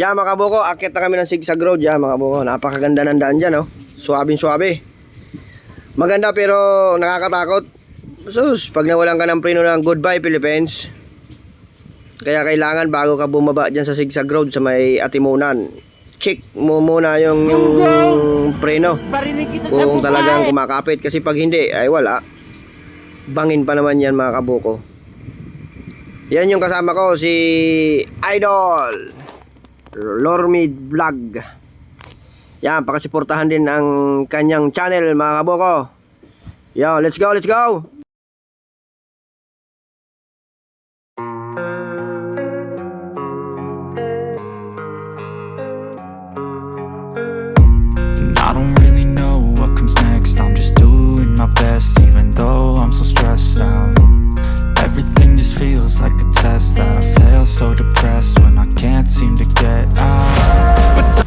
Yan mga kabuko, akit na kami ng Sigsag Road. Yan mga kabuko, napakaganda ng daan dyan, oh. Suwabing-suwabe. Maganda pero nakakatakot. Sus, pag nawalan ka ng preno ng Goodbye Philippines. Kaya kailangan bago ka bumaba dyan sa Sigsag Road sa may Atimunan, check mo muna yung preno. Kung talagang kumakapit. Kasi pag hindi, ay wala. Bangin pa naman yan mga kabuko. Yan yung kasama ko, si Idol Lormid Vlog. Yan, pakasuportahan din ang kanyang channel mga kabuko. Yan, let's go, let's go. I don't really know what comes next. I'm just doing my best, even though I'm so stressed out. Everything just feels like a test that I fail, so depressed when I can't seem to get out. But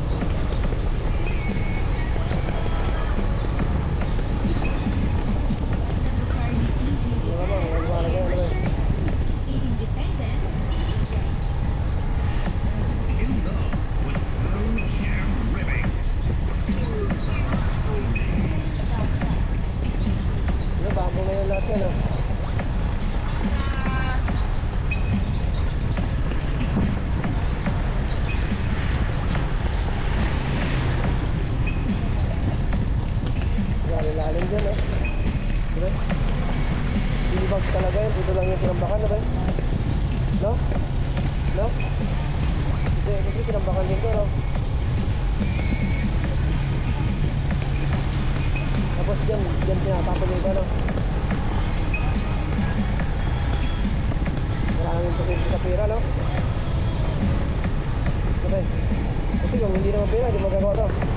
Lalim dyan, eh. Diba? Dilibag talaga yun. Dito lang yung tinambakan, diba? No? No? Hindi, kasi tinambakan dito, no? Tapos dyan tinatapon yung gano'n. Wala namin position sa pera, no? Diba? Kasi kung hindi naman pera, hindi magagawa, no?